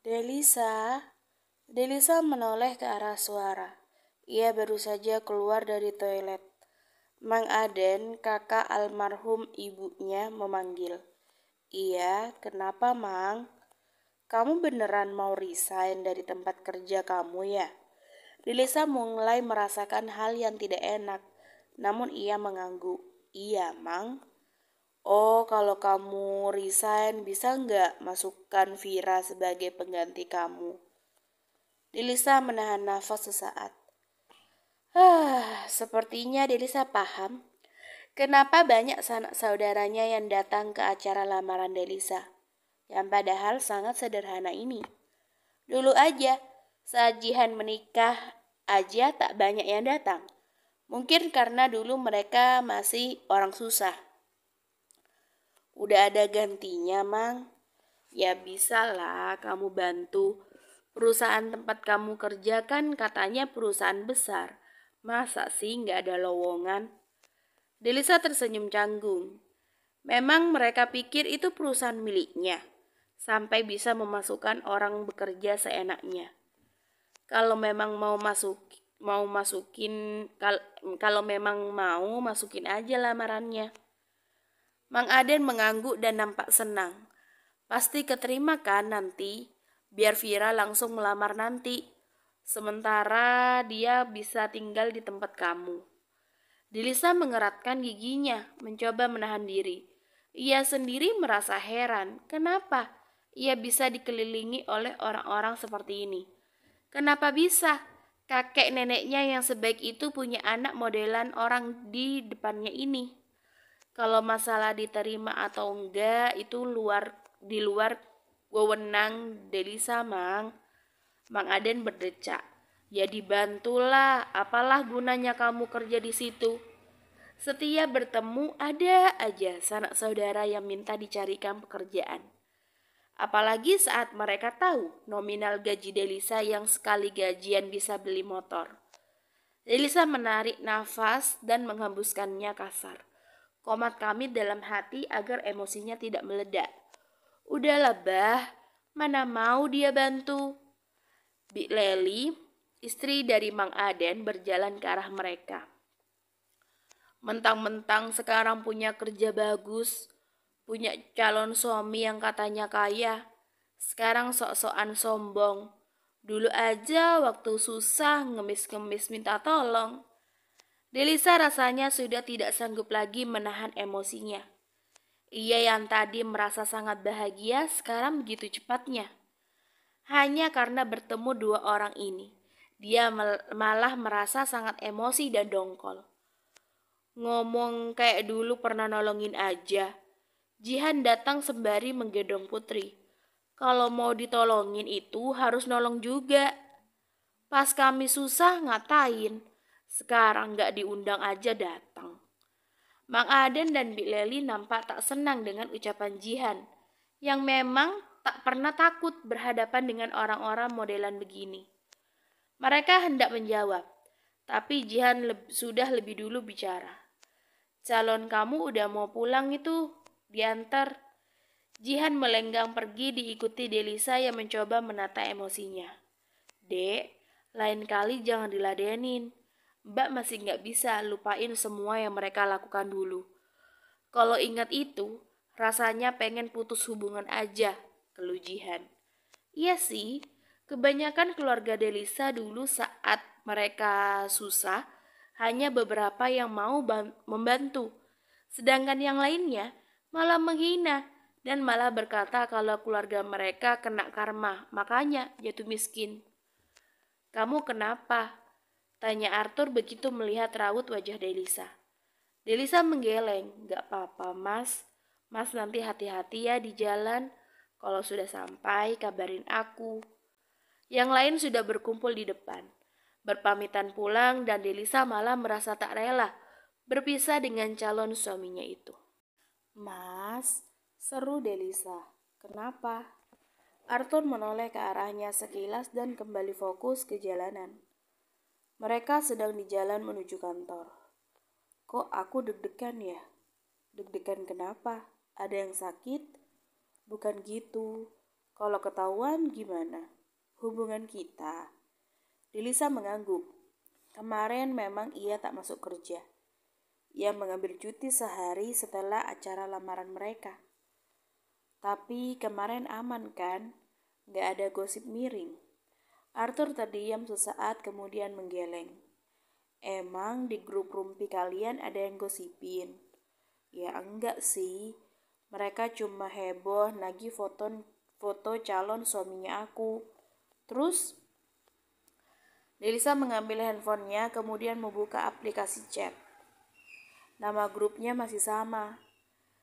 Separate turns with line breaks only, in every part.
Delisa, Delisa menoleh ke arah suara. Ia baru saja keluar dari toilet. Mang Aden, kakak almarhum ibunya, memanggil. Iya, kenapa, Mang? Kamu beneran mau resign dari tempat kerja kamu ya? Delisa mulai merasakan hal yang tidak enak, namun ia mengangguk. Iya, Mang. Oh, kalau kamu resign, bisa nggak masukkan Vira sebagai pengganti kamu? Delisa menahan nafas sesaat. Sepertinya Delisa paham kenapa banyak sanak saudaranya yang datang ke acara lamaran Delisa, yang padahal sangat sederhana ini. Dulu aja, saat Jihan menikah aja tak banyak yang datang. Mungkin karena dulu mereka masih orang susah. Udah ada gantinya, Mang. Ya bisa lah kamu bantu. Perusahaan tempat kamu kerja kan katanya perusahaan besar. Masa sih nggak ada lowongan? Delisa tersenyum canggung. Memang mereka pikir itu perusahaan miliknya. Sampai bisa memasukkan orang bekerja seenaknya. Kalau memang kalau memang mau masukin aja lamarannya. Mang Aden mengangguk dan nampak senang. Pasti keterima kan nanti, biar Vira langsung melamar nanti. Sementara dia bisa tinggal di tempat kamu. Delisa mengeratkan giginya, mencoba menahan diri. Ia sendiri merasa heran, kenapa ia bisa dikelilingi oleh orang-orang seperti ini. Kenapa bisa kakek neneknya yang sebaik itu punya anak modelan orang di depannya ini? Kalau masalah diterima atau enggak itu di luar wewenang Delisa, Mang. Mang Aden berdecak. Ya dibantulah, apalah gunanya kamu kerja di situ? Setiap bertemu ada aja sanak saudara yang minta dicarikan pekerjaan. Apalagi saat mereka tahu nominal gaji Delisa yang sekali gajian bisa beli motor. Delisa menarik nafas dan menghembuskannya kasar. Komat kami dalam hati agar emosinya tidak meledak. Udahlah bah, mana mau dia bantu? Bik Leli, istri dari Mang Aden, berjalan ke arah mereka. Mentang-mentang sekarang punya kerja bagus, punya calon suami yang katanya kaya, sekarang sok-sokan sombong. Dulu aja waktu susah ngemis-ngemis minta tolong. Delisa rasanya sudah tidak sanggup lagi menahan emosinya. Ia yang tadi merasa sangat bahagia sekarang begitu cepatnya. Hanya karena bertemu dua orang ini, dia malah merasa sangat emosi dan dongkol. Ngomong kayak dulu pernah nolongin aja. Jihan datang sembari menggendong Putri. Kalau mau ditolongin itu harus nolong juga. Pas kami susah ngatain, sekarang gak diundang aja datang. Mang Aden dan Bik Leli nampak tak senang dengan ucapan Jihan, yang memang tak pernah takut berhadapan dengan orang-orang modelan begini. Mereka hendak menjawab, tapi Jihan sudah lebih dulu bicara. Calon kamu udah mau pulang itu, diantar. Jihan melenggang pergi diikuti Delisa yang mencoba menata emosinya. Dek, lain kali jangan diladenin. Mbak masih gak bisa lupain semua yang mereka lakukan dulu. Kalau ingat itu, rasanya pengen putus hubungan aja, keluh Jihan. Iya sih, kebanyakan keluarga Delisa dulu saat mereka susah, hanya beberapa yang mau membantu. Sedangkan yang lainnya malah menghina dan malah berkata kalau keluarga mereka kena karma, makanya jatuh miskin. Kamu kenapa? Tanya Arthur begitu melihat raut wajah Delisa. Delisa menggeleng. Gak apa-apa, Mas. Mas nanti hati-hati ya di jalan. Kalau sudah sampai, kabarin aku. Yang lain sudah berkumpul di depan. Berpamitan pulang dan Delisa malah merasa tak rela berpisah dengan calon suaminya itu. Mas, seru Delisa. Kenapa? Arthur menoleh ke arahnya sekilas dan kembali fokus ke jalanan. Mereka sedang di jalan menuju kantor. Kok aku deg-degan ya? Deg-degan kenapa? Ada yang sakit? Bukan gitu. Kalau ketahuan gimana hubungan kita? Delisa mengangguk. Kemarin memang ia tak masuk kerja. Ia mengambil cuti sehari setelah acara lamaran mereka. Tapi kemarin aman kan? Gak ada gosip miring. Arthur terdiam sesaat kemudian menggeleng. Emang di grup rumpi kalian ada yang gosipin? Ya enggak sih. Mereka cuma heboh nagih foto calon suaminya aku. Terus Delisa mengambil handphonenya kemudian membuka aplikasi chat. Nama grupnya masih sama.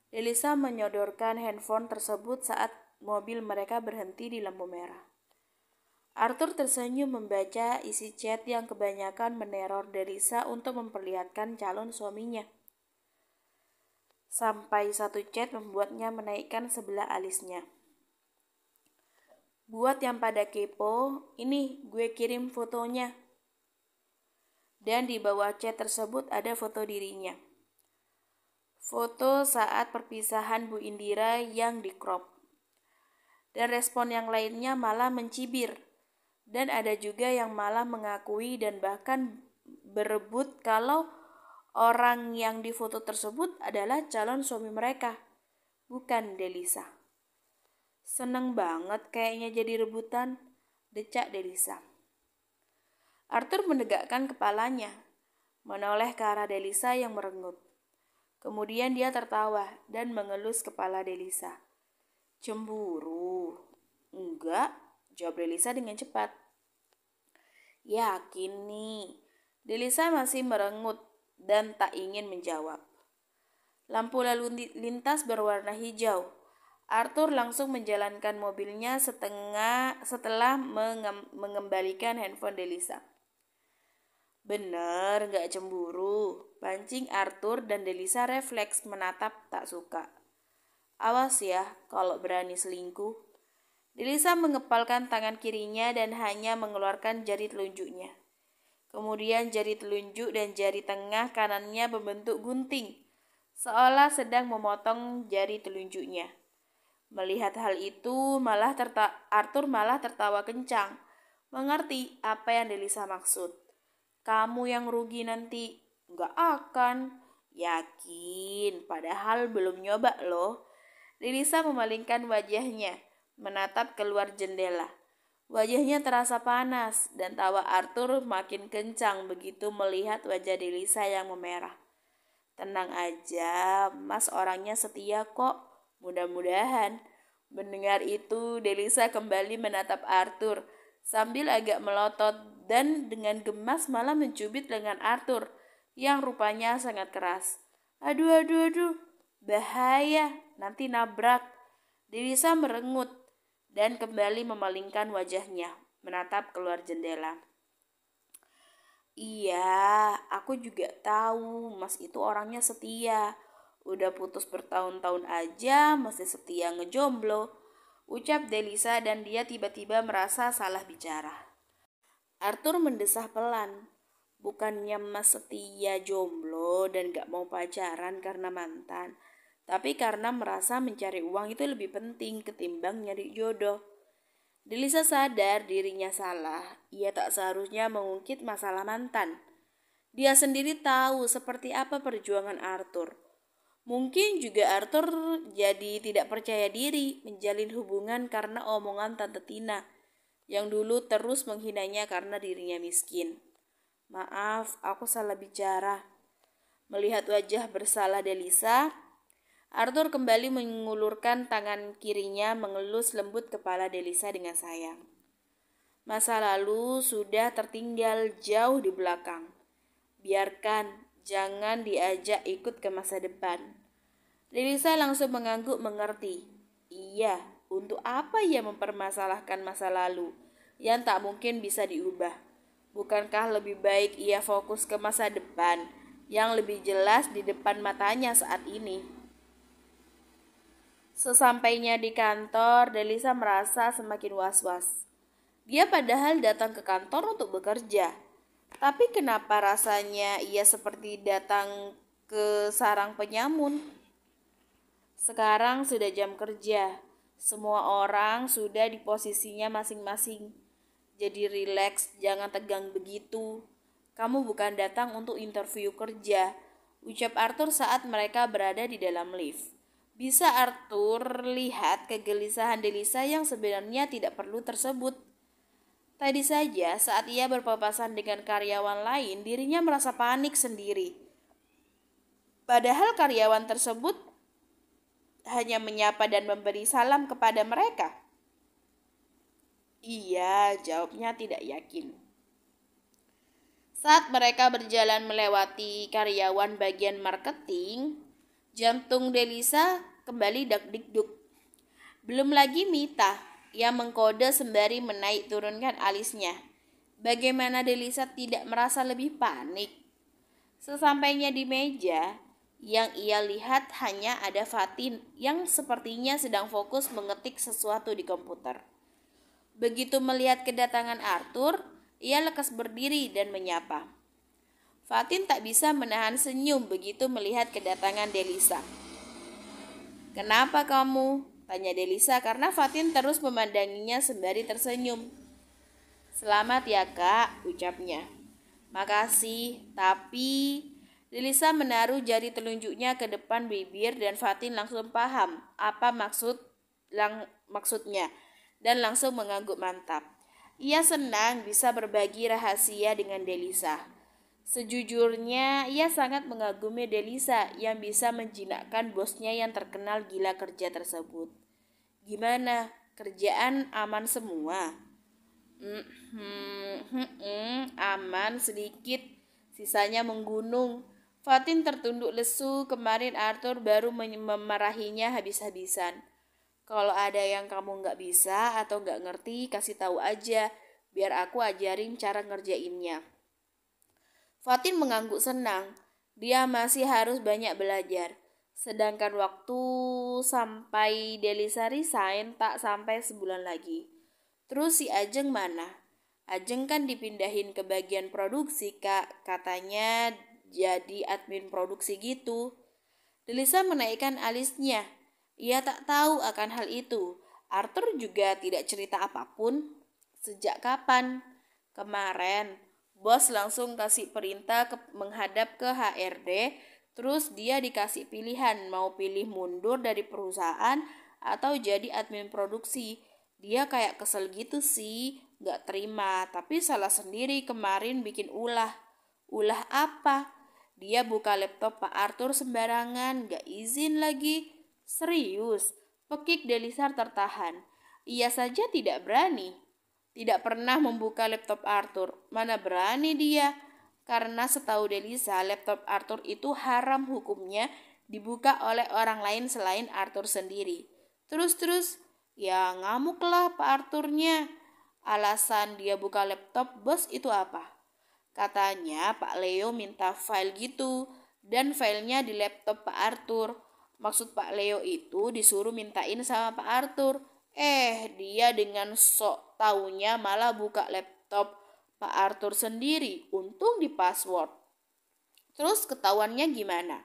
Delisa menyodorkan handphone tersebut saat mobil mereka berhenti di lampu merah. Arthur tersenyum membaca isi chat yang kebanyakan meneror Delisa untuk memperlihatkan calon suaminya. Sampai satu chat membuatnya menaikkan sebelah alisnya. Buat yang pada kepo, ini gue kirim fotonya. Dan di bawah chat tersebut ada foto dirinya. Foto saat perpisahan Bu Indira yang di-crop. Dan respon yang lainnya malah mencibir. Dan ada juga yang malah mengakui dan bahkan berebut kalau orang yang difoto tersebut adalah calon suami mereka, bukan Delisa. Seneng banget kayaknya jadi rebutan, decak Delisa. Arthur menegakkan kepalanya, menoleh ke arah Delisa yang merengut. Kemudian dia tertawa dan mengelus kepala Delisa. Cemburu? Enggak, jawab Delisa dengan cepat. Yakin nih? Delisa masih merengut dan tak ingin menjawab. Lampu lalu lintas berwarna hijau. Arthur langsung menjalankan mobilnya setelah mengembalikan handphone Delisa. Bener gak cemburu? Pancing Arthur dan Delisa refleks menatap tak suka. Awas ya kalau berani selingkuh. Delisa mengepalkan tangan kirinya dan hanya mengeluarkan jari telunjuknya. Kemudian jari telunjuk dan jari tengah kanannya membentuk gunting, seolah sedang memotong jari telunjuknya. Melihat hal itu, Arthur malah tertawa kencang, mengerti apa yang Delisa maksud. Kamu yang rugi nanti. Gak akan. Yakin, padahal belum nyoba loh. Delisa memalingkan wajahnya, menatap keluar jendela. Wajahnya terasa panas dan tawa Arthur makin kencang begitu melihat wajah Delisa yang memerah. Tenang aja, Mas orangnya setia kok. Mudah-mudahan. Mendengar itu, Delisa kembali menatap Arthur sambil agak melotot dan dengan gemas malah mencubit lengan Arthur yang rupanya sangat keras. Aduh, bahaya, nanti nabrak. Delisa merengut dan kembali memalingkan wajahnya, menatap keluar jendela. Iya, aku juga tahu Mas itu orangnya setia. Udah putus bertahun-tahun aja masih setia ngejomblo, ucap Delisa dan dia tiba-tiba merasa salah bicara. Arthur mendesah pelan. Bukannya Mas setia jomblo dan gak mau pacaran karena mantan, tapi karena merasa mencari uang itu lebih penting ketimbang nyari jodoh. Delisa sadar dirinya salah. Ia tak seharusnya mengungkit masalah mantan. Dia sendiri tahu seperti apa perjuangan Arthur. Mungkin juga Arthur jadi tidak percaya diri menjalin hubungan karena omongan Tante Tina yang dulu terus menghinanya karena dirinya miskin. Maaf, aku salah bicara. Melihat wajah bersalah Delisa, Arthur kembali mengulurkan tangan kirinya mengelus lembut kepala Delisa dengan sayang. Masa lalu sudah tertinggal jauh di belakang. Biarkan, jangan diajak ikut ke masa depan. Delisa langsung mengangguk mengerti. Iya, untuk apa ia mempermasalahkan masa lalu yang tak mungkin bisa diubah? Bukankah lebih baik ia fokus ke masa depan yang lebih jelas di depan matanya saat ini? Sesampainya di kantor, Delisa merasa semakin was-was. Dia padahal datang ke kantor untuk bekerja. Tapi kenapa rasanya ia seperti datang ke sarang penyamun? Sekarang sudah jam kerja. Semua orang sudah di posisinya masing-masing. Jadi rileks, jangan tegang begitu. Kamu bukan datang untuk interview kerja, ucap Arthur saat mereka berada di dalam lift. Bisa Arthur lihat kegelisahan Delisa yang sebenarnya tidak perlu tersebut. Tadi saja saat ia berpapasan dengan karyawan lain, dirinya merasa panik sendiri. Padahal karyawan tersebut hanya menyapa dan memberi salam kepada mereka. Iya, jawabnya tidak yakin. Saat mereka berjalan melewati karyawan bagian marketing, jantung Delisa kembali dak-dikduk. Belum lagi Mita yang mengkode sembari menaik turunkan alisnya. Bagaimana Delisa tidak merasa lebih panik? Sesampainya di meja, yang ia lihat hanya ada Fatin yang sepertinya sedang fokus mengetik sesuatu di komputer. Begitu melihat kedatangan Arthur, ia lekas berdiri dan menyapa. Fatin tak bisa menahan senyum begitu melihat kedatangan Delisa. "Kenapa kamu?" tanya Delisa karena Fatin terus memandanginya sembari tersenyum. "Selamat ya kak," ucapnya. "Makasih, tapi..." Delisa menaruh jari telunjuknya ke depan bibir dan Fatin langsung paham apa maksudnya dan langsung mengangguk mantap. Ia senang bisa berbagi rahasia dengan Delisa. Sejujurnya, ia sangat mengagumi Delisa yang bisa menjinakkan bosnya yang terkenal gila kerja tersebut. "Gimana? Kerjaan aman semua?" Aman sedikit, sisanya menggunung." Fatin tertunduk lesu, kemarin Arthur baru memarahinya habis-habisan. "Kalau ada yang kamu nggak bisa atau nggak ngerti, kasih tahu aja, biar aku ajarin cara ngerjainnya." Fatin mengangguk senang. Dia masih harus banyak belajar. Sedangkan waktu sampai Delisa resign tak sampai sebulan lagi. "Terus si Ajeng mana?" "Ajeng kan dipindahin ke bagian produksi kak, katanya jadi admin produksi gitu." Delisa menaikkan alisnya. Ia tak tahu akan hal itu. Arthur juga tidak cerita apapun. "Sejak kapan?" "Kemarin." Bos langsung kasih perintah menghadap ke HRD. Terus dia dikasih pilihan mau pilih mundur dari perusahaan atau jadi admin produksi. Dia kayak kesel gitu sih, gak terima, tapi salah sendiri kemarin bikin ulah. "Ulah apa?" "Dia buka laptop Pak Arthur sembarangan, gak izin lagi." "Serius?" Pekik Delisar tertahan. Ia saja tidak berani. Tidak pernah membuka laptop Arthur. Mana berani dia? Karena setahu Delisa, laptop Arthur itu haram hukumnya dibuka oleh orang lain selain Arthur sendiri. Terus, ya ngamuklah Pak Arthurnya. Alasan dia buka laptop bos itu apa? Katanya Pak Leo minta file gitu dan filenya di laptop Pak Arthur. Maksud Pak Leo itu disuruh mintain sama Pak Arthur. Dia dengan sok taunya malah buka laptop Pak Arthur sendiri. Untung di password. Terus ketahuannya gimana?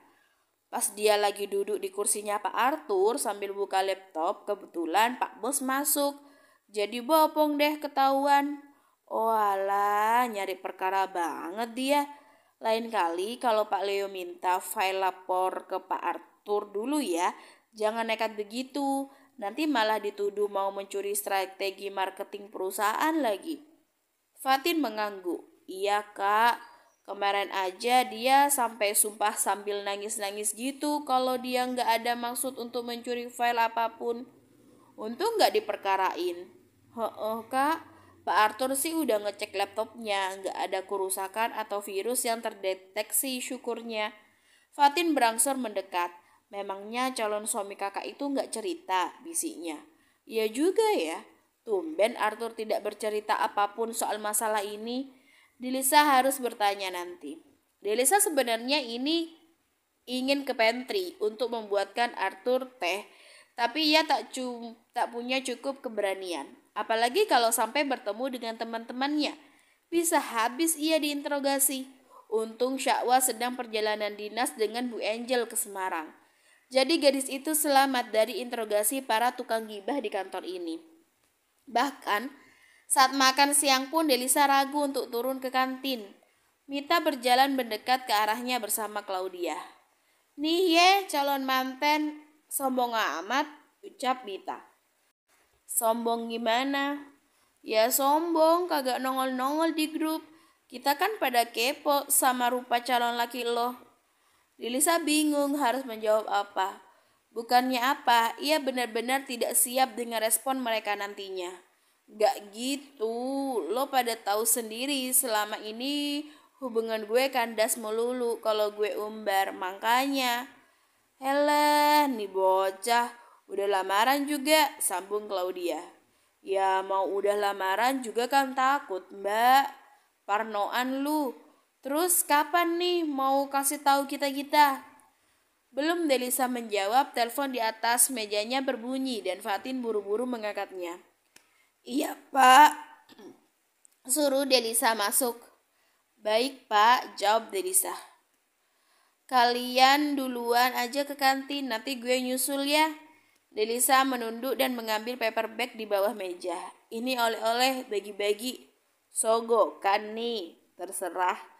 Pas dia lagi duduk di kursinya Pak Arthur sambil buka laptop, kebetulan Pak Bos masuk. Jadi bopong deh ketahuan. Oh alah, nyari perkara banget dia. Lain kali kalau Pak Leo minta file lapor ke Pak Arthur dulu ya. Jangan nekat begitu. Nanti malah dituduh mau mencuri strategi marketing perusahaan lagi. Fatin mengangguk. "Iya kak, kemarin aja dia sampai sumpah sambil nangis-nangis gitu kalau dia nggak ada maksud untuk mencuri file apapun. Untung nggak diperkarain." Kak, Pak Arthur sih udah ngecek laptopnya, nggak ada kerusakan atau virus yang terdeteksi syukurnya. Fatin berangsur mendekat. "Memangnya calon suami kakak itu nggak cerita?" bisiknya. "Iya juga ya. Tumben Arthur tidak bercerita apapun soal masalah ini." Delisa harus bertanya nanti. Delisa sebenarnya ini ingin ke pantry untuk membuatkan Arthur teh, tapi ia tak punya cukup keberanian. Apalagi kalau sampai bertemu dengan teman-temannya. Bisa habis ia diinterogasi. Untung Syakwa sedang perjalanan dinas dengan Bu Angel ke Semarang. Jadi gadis itu selamat dari interogasi para tukang gibah di kantor ini. Bahkan saat makan siang pun Delisa ragu untuk turun ke kantin. Mita berjalan mendekat ke arahnya bersama Claudia. "Nih ye, calon manten, sombong amat," ucap Mita. "Sombong gimana?" "Ya sombong, kagak nongol-nongol di grup. Kita kan pada kepo sama rupa calon laki lo." Delisa bingung harus menjawab apa. Bukannya apa, ia benar-benar tidak siap dengan respon mereka nantinya. "Gak gitu, lo pada tahu sendiri selama ini hubungan gue kandas melulu kalau gue umbar, makanya." "Helah, nih bocah, udah lamaran juga," sambung Claudia. "Ya mau udah lamaran juga kan takut, Mbak. Parnoan lu. Terus kapan nih mau kasih tahu kita-kita?" Belum Delisa menjawab, telepon di atas mejanya berbunyi dan Fatin buru-buru mengangkatnya. "Iya, Pak." Suruh Delisa masuk. "Baik, Pak," jawab Delisa. "Kalian duluan aja ke kantin, nanti gue nyusul ya." Delisa menunduk dan mengambil paper bag di bawah meja. "Ini oleh-oleh bagi-bagi." "Sogo kan nih, terserah."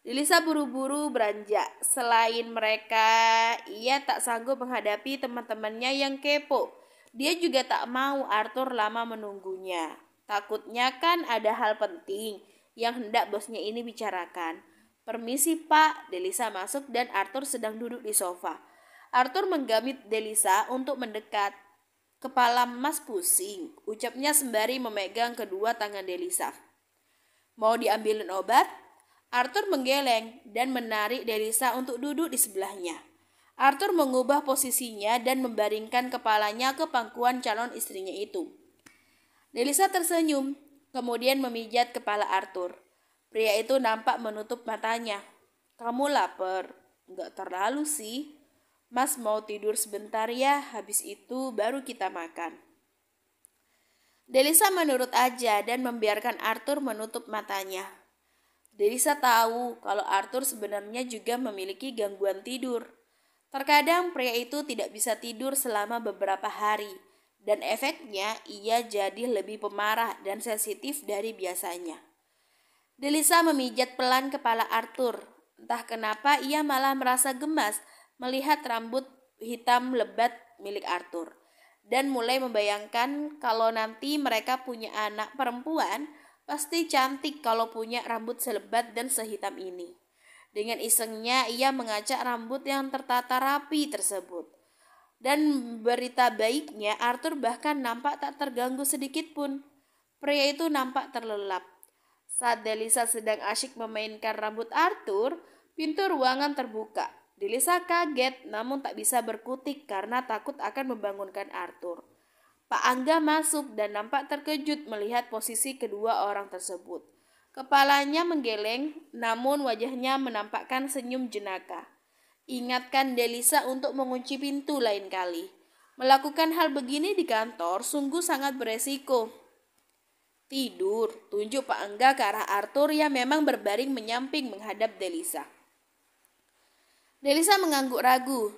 Delisa buru-buru beranjak. Selain mereka, ia tak sanggup menghadapi teman-temannya yang kepo. Dia juga tak mau Arthur lama menunggunya. Takutnya kan ada hal penting yang hendak bosnya ini bicarakan. "Permisi, Pak." Delisa masuk dan Arthur sedang duduk di sofa. Arthur menggamit Delisa untuk mendekat. "Kepala Mas pusing," ucapnya sembari memegang kedua tangan Delisa. "Mau diambilin obat?" Arthur menggeleng dan menarik Delisa untuk duduk di sebelahnya. Arthur mengubah posisinya dan membaringkan kepalanya ke pangkuan calon istrinya itu. Delisa tersenyum, kemudian memijat kepala Arthur. Pria itu nampak menutup matanya. "Kamu lapar?" "Enggak terlalu sih. Mas mau tidur sebentar ya, habis itu baru kita makan." Delisa menurut aja dan membiarkan Arthur menutup matanya. Delisa tahu kalau Arthur sebenarnya juga memiliki gangguan tidur. Terkadang pria itu tidak bisa tidur selama beberapa hari, dan efeknya ia jadi lebih pemarah dan sensitif dari biasanya. Delisa memijat pelan kepala Arthur. Entah kenapa ia malah merasa gemas melihat rambut hitam lebat milik Arthur, dan mulai membayangkan kalau nanti mereka punya anak perempuan, pasti cantik kalau punya rambut selebat dan sehitam ini. Dengan isengnya ia mengacak rambut yang tertata rapi tersebut. Dan berita baiknya Arthur bahkan nampak tak terganggu sedikit pun. Pria itu nampak terlelap. Saat Delisa sedang asyik memainkan rambut Arthur, pintu ruangan terbuka. Delisa kaget namun tak bisa berkutik karena takut akan membangunkan Arthur. Pak Angga masuk dan nampak terkejut melihat posisi kedua orang tersebut. Kepalanya menggeleng, namun wajahnya menampakkan senyum jenaka. Ingatkan Delisa untuk mengunci pintu lain kali. Melakukan hal begini di kantor sungguh sangat beresiko. "Tidur," tunjuk Pak Angga ke arah Arthur yang memang berbaring menyamping menghadap Delisa. Delisa mengangguk ragu.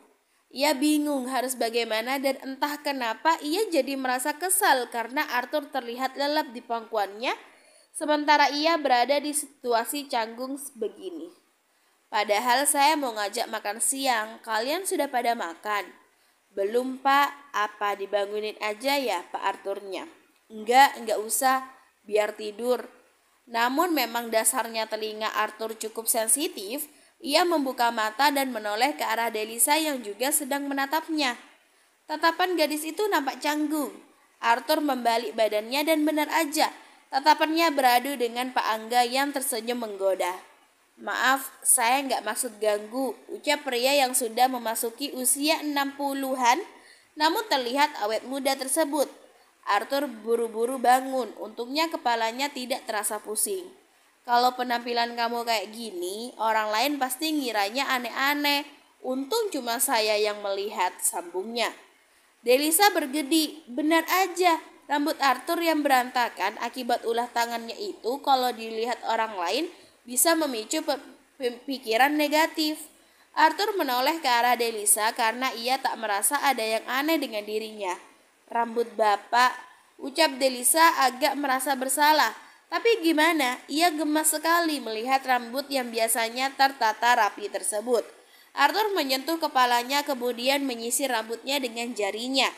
Ia bingung harus bagaimana dan entah kenapa ia jadi merasa kesal karena Arthur terlihat lelap di pangkuannya, sementara ia berada di situasi canggung begini. "Padahal saya mau ngajak makan siang, kalian sudah pada makan?" "Belum, Pak." "Apa dibangunin aja ya Pak Arthurnya?" Enggak usah, biar tidur." Namun memang dasarnya telinga Arthur cukup sensitif. Ia membuka mata dan menoleh ke arah Delisa yang juga sedang menatapnya. Tatapan gadis itu nampak canggung. Arthur membalik badannya dan benar aja, tatapannya beradu dengan Pak Angga yang tersenyum menggoda. "Maaf, saya nggak maksud ganggu," ucap pria yang sudah memasuki usia 60-an namun terlihat awet muda tersebut. Arthur buru-buru bangun, untungnya kepalanya tidak terasa pusing. "Kalau penampilan kamu kayak gini, orang lain pasti ngiranya aneh-aneh. Untung cuma saya yang melihat," sambungnya. Delisa bergedi, benar aja. Rambut Arthur yang berantakan akibat ulah tangannya itu kalau dilihat orang lain bisa memicu pikiran negatif. Arthur menoleh ke arah Delisa karena ia tak merasa ada yang aneh dengan dirinya. Rambut bapak, ucap Delisa agak merasa bersalah. Tapi gimana, ia gemas sekali melihat rambut yang biasanya tertata rapi tersebut. Arthur menyentuh kepalanya kemudian menyisir rambutnya dengan jarinya.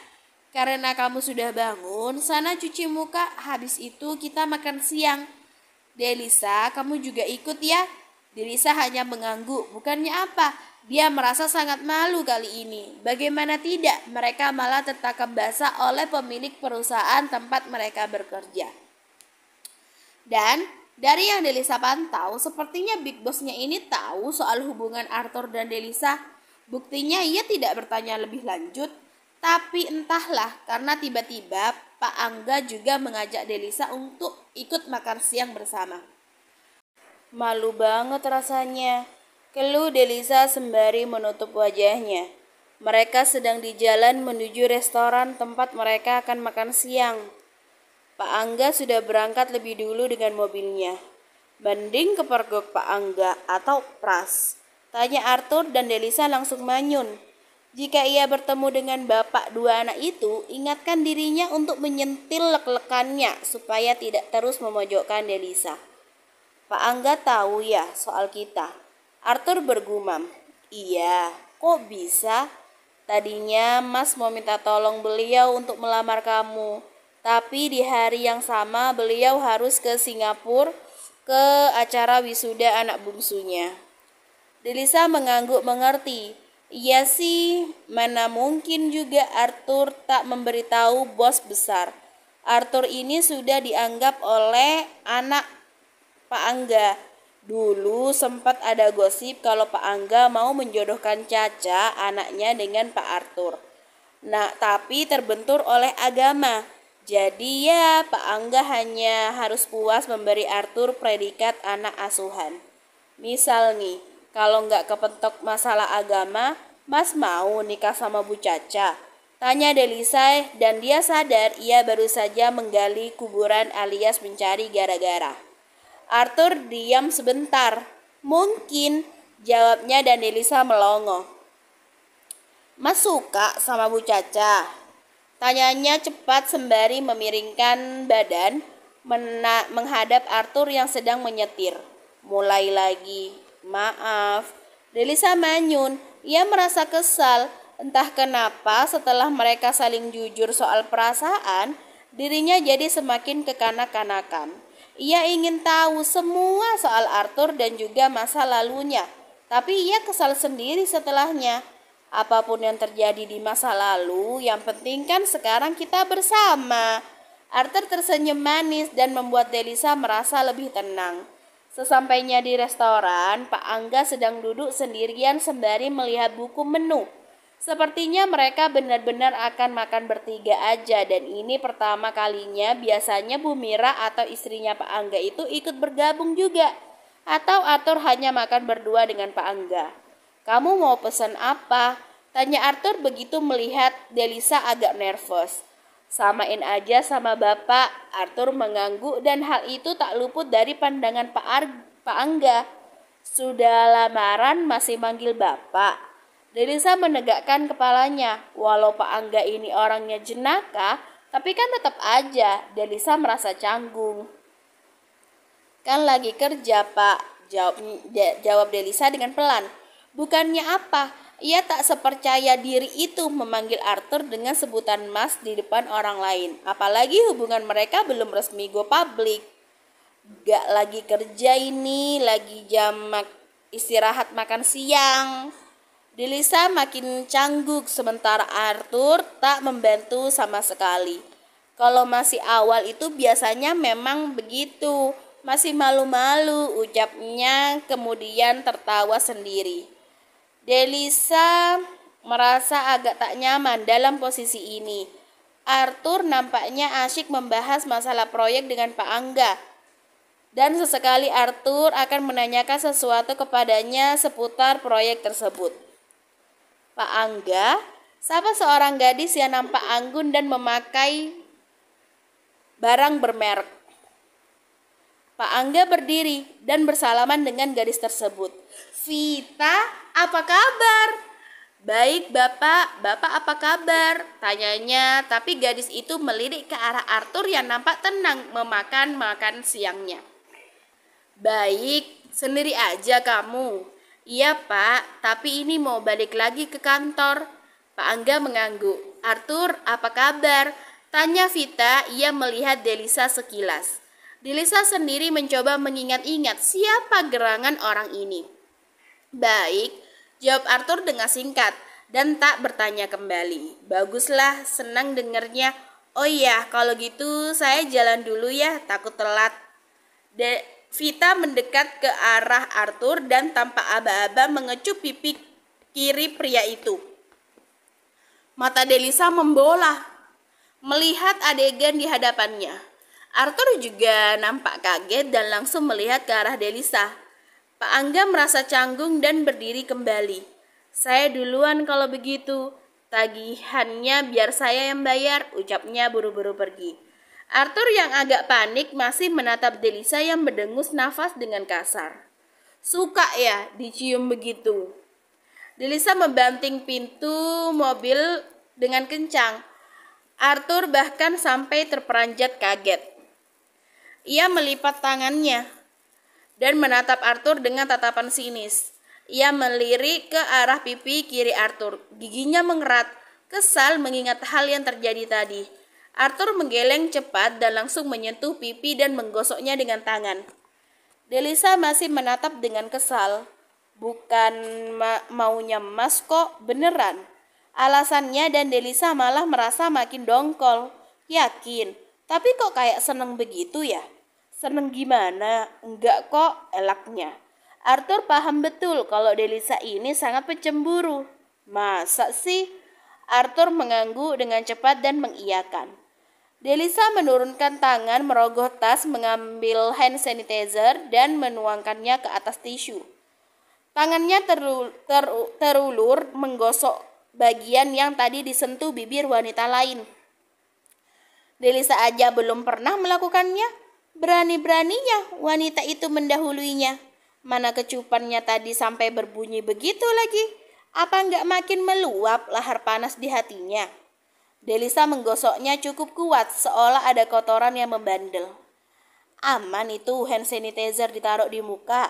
Karena kamu sudah bangun, sana cuci muka, habis itu kita makan siang. Delisa, kamu juga ikut ya? Delisa hanya mengangguk, bukannya apa? Dia merasa sangat malu kali ini. Bagaimana tidak, mereka malah tertangkap basah oleh pemilik perusahaan tempat mereka bekerja. Dan dari yang Delisa pantau, sepertinya Big Boss-nya ini tahu soal hubungan Arthur dan Delisa. Buktinya ia tidak bertanya lebih lanjut. Tapi entahlah, karena tiba-tiba Pak Angga juga mengajak Delisa untuk ikut makan siang bersama. Malu banget rasanya, keluh Delisa sembari menutup wajahnya. Mereka sedang di jalan menuju restoran tempat mereka akan makan siang. Pak Angga sudah berangkat lebih dulu dengan mobilnya. Mending kepergok Pak Angga atau Pras? Tanya Arthur dan Delisa langsung manyun. Jika ia bertemu dengan bapak dua anak itu, ingatkan dirinya untuk menyentil lek-lekannya supaya tidak terus memojokkan Delisa. Pak Angga tahu ya soal kita. Arthur bergumam. Iya, kok bisa? Tadinya Mas mau minta tolong beliau untuk melamar kamu. Tapi di hari yang sama beliau harus ke Singapura ke acara wisuda anak bungsunya. Delisa mengangguk mengerti. Iya sih, mana mungkin juga Arthur tak memberitahu bos besar. Arthur ini sudah dianggap oleh anak Pak Angga. Dulu sempat ada gosip kalau Pak Angga mau menjodohkan Caca anaknya dengan Pak Arthur. Nah, tapi terbentur oleh agama. Jadi ya Pak Angga hanya harus puas memberi Arthur predikat anak asuhan. Misal nih, kalau nggak kepentok masalah agama, Mas mau nikah sama Bu Caca? Tanya Delisa dan dia sadar ia baru saja menggali kuburan alias mencari gara-gara. Arthur diam sebentar. Mungkin, jawabnya dan Delisa melongo. Mas suka sama Bu Caca? Tanyanya cepat sembari memiringkan badan menghadap Arthur yang sedang menyetir. Mulai lagi. Maaf. Delisa manyun. Ia merasa kesal. Entah kenapa setelah mereka saling jujur soal perasaan, dirinya jadi semakin kekanak-kanakan. Ia ingin tahu semua soal Arthur dan juga masa lalunya. Tapi ia kesal sendiri setelahnya. Apapun yang terjadi di masa lalu, yang penting kan sekarang kita bersama. Arthur tersenyum manis dan membuat Delisa merasa lebih tenang. Sesampainya di restoran, Pak Angga sedang duduk sendirian sembari melihat buku menu. Sepertinya mereka benar-benar akan makan bertiga aja dan ini pertama kalinya. Biasanya Bu Mira atau istrinya Pak Angga itu ikut bergabung juga. Atau Arthur hanya makan berdua dengan Pak Angga. Kamu mau pesan apa? Tanya Arthur begitu melihat Delisa agak nervous. Samain aja sama bapak. Arthur mengangguk dan hal itu tak luput dari pandangan Pak Angga. Sudah lamaran masih manggil bapak. Delisa menegakkan kepalanya. Walau Pak Angga ini orangnya jenaka, tapi kan tetap aja Delisa merasa canggung. Kan lagi kerja Pak, jawab Delisa dengan pelan. Bukannya apa, ia tak sepercaya diri itu memanggil Arthur dengan sebutan Mas di depan orang lain. Apalagi hubungan mereka belum resmi go public. Gak lagi kerja ini, lagi jam istirahat makan siang. Delisa makin cangguk sementara Arthur tak membantu sama sekali. Kalau masih awal itu biasanya memang begitu. Masih malu-malu ucapnya kemudian tertawa sendiri. Delisa merasa agak tak nyaman dalam posisi ini. Arthur nampaknya asyik membahas masalah proyek dengan Pak Angga. Dan sesekali Arthur akan menanyakan sesuatu kepadanya seputar proyek tersebut. Pak Angga, siapa seorang gadis yang nampak anggun dan memakai barang bermerek. Pak Angga berdiri dan bersalaman dengan gadis tersebut. "Vita, apa kabar?" "Baik Bapak, Bapak apa kabar?" tanyanya, tapi gadis itu melirik ke arah Arthur yang nampak tenang memakan makan siangnya. "Baik, sendiri aja kamu?" "Iya Pak, tapi ini mau balik lagi ke kantor." Pak Angga mengangguk. "Arthur, apa kabar?" tanya Vita. Ia melihat Delisa sekilas. Delisa sendiri mencoba mengingat-ingat siapa gerangan orang ini. "Baik," jawab Arthur dengan singkat dan tak bertanya kembali. "Baguslah, senang dengernya. Oh iya, kalau gitu saya jalan dulu ya, takut telat." Vita mendekat ke arah Arthur dan tanpa aba-aba mengecup pipi kiri pria itu. Mata Delisa membola melihat adegan di hadapannya. Arthur juga nampak kaget dan langsung melihat ke arah Delisa. Pak Angga merasa canggung dan berdiri kembali. "Saya duluan kalau begitu. Tagihannya biar saya yang bayar," ucapnya buru-buru pergi. Arthur yang agak panik masih menatap Delisa yang berdengus nafas dengan kasar. "Suka ya dicium begitu?" Delisa membanting pintu mobil dengan kencang. Arthur bahkan sampai terperanjat kaget. Ia melipat tangannya dan menatap Arthur dengan tatapan sinis. Ia melirik ke arah pipi kiri Arthur. Giginya mengerat, kesal mengingat hal yang terjadi tadi. Arthur menggeleng cepat dan langsung menyentuh pipi dan menggosoknya dengan tangan. Delisa masih menatap dengan kesal. "Bukan maunya Mas kok, beneran?" Alasannya, dan Delisa malah merasa makin dongkol. "Yakin? Tapi kok kayak seneng begitu ya?" "Seneng gimana? Enggak kok," elaknya. Arthur paham betul kalau Delisa ini sangat pencemburu. "Masa sih?" Arthur mengangguk dengan cepat dan mengiyakan. Delisa menurunkan tangan, merogoh tas, mengambil hand sanitizer dan menuangkannya ke atas tisu. Tangannya terulur menggosok bagian yang tadi disentuh bibir wanita lain. Delisa aja belum pernah melakukannya. Berani-beraninya wanita itu mendahuluinya. Mana kecupannya tadi sampai berbunyi begitu lagi. Apa enggak makin meluap lahar panas di hatinya? Delisa menggosoknya cukup kuat seolah ada kotoran yang membandel. Aman itu hand sanitizer ditaruh di muka.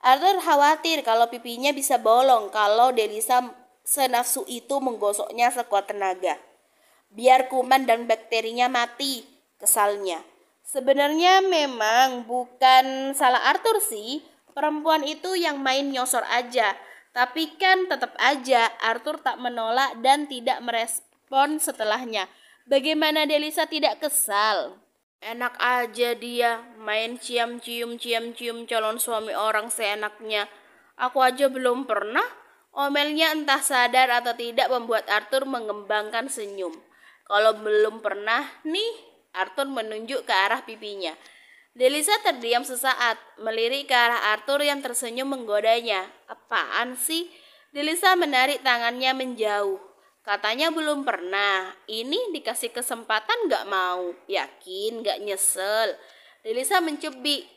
Arthur khawatir kalau pipinya bisa bolong kalau Delisa senafsu itu menggosoknya sekuat tenaga. Biar kuman dan bakterinya mati, kesalnya. Sebenarnya memang bukan salah Arthur sih, perempuan itu yang main nyosor aja. Tapi kan tetap aja Arthur tak menolak dan tidak merespon setelahnya. Bagaimana Delisa tidak kesal? Enak aja dia main cium-cium calon suami orang seenaknya. Aku aja belum pernah. Omelnya entah sadar atau tidak membuat Arthur mengembangkan senyum. Kalau belum pernah nih, Arthur menunjuk ke arah pipinya. Delisa terdiam sesaat, melirik ke arah Arthur yang tersenyum menggodanya. "Apaan sih?" Delisa menarik tangannya menjauh. Katanya belum pernah. Ini dikasih kesempatan gak mau. Yakin gak nyesel? Delisa mencubit.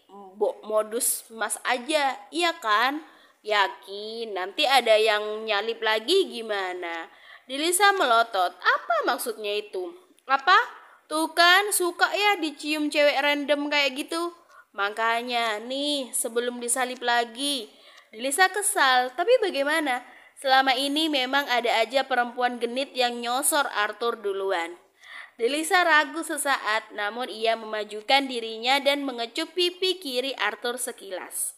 Modus mas aja, iya kan? Yakin? Nanti ada yang nyalip lagi gimana? Delisa melotot. Apa maksudnya itu? Apa? Tuh kan suka ya dicium cewek random kayak gitu. Makanya nih sebelum disalip lagi. Delisa kesal, tapi bagaimana? Selama ini memang ada aja perempuan genit yang nyosor Arthur duluan. Delisa ragu sesaat, namun ia memajukan dirinya dan mengecup pipi kiri Arthur sekilas.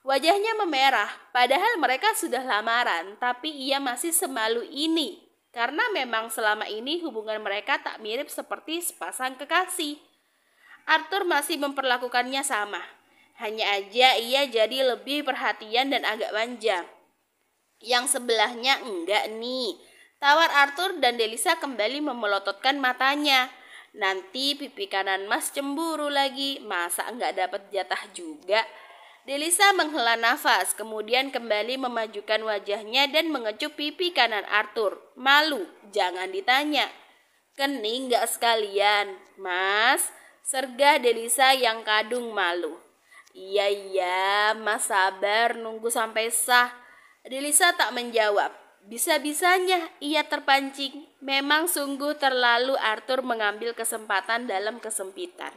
Wajahnya memerah, padahal mereka sudah lamaran, tapi ia masih semalu ini. Karena memang selama ini hubungan mereka tak mirip seperti sepasang kekasih. Arthur masih memperlakukannya sama. Hanya aja ia jadi lebih perhatian dan agak manja. Yang sebelahnya enggak nih. Tawar Arthur dan Delisa kembali memelototkan matanya. Nanti pipi kanan Mas cemburu lagi. Masa enggak dapat jatah juga? Delisa menghela nafas, kemudian kembali memajukan wajahnya dan mengecup pipi kanan Arthur. Malu, jangan ditanya. Kening gak sekalian, Mas? Sergah Delisa yang kadung malu. Iya, iya, Mas sabar nunggu sampai sah. Delisa tak menjawab. Bisa-bisanya ia terpancing. Memang sungguh terlalu Arthur mengambil kesempatan dalam kesempitan.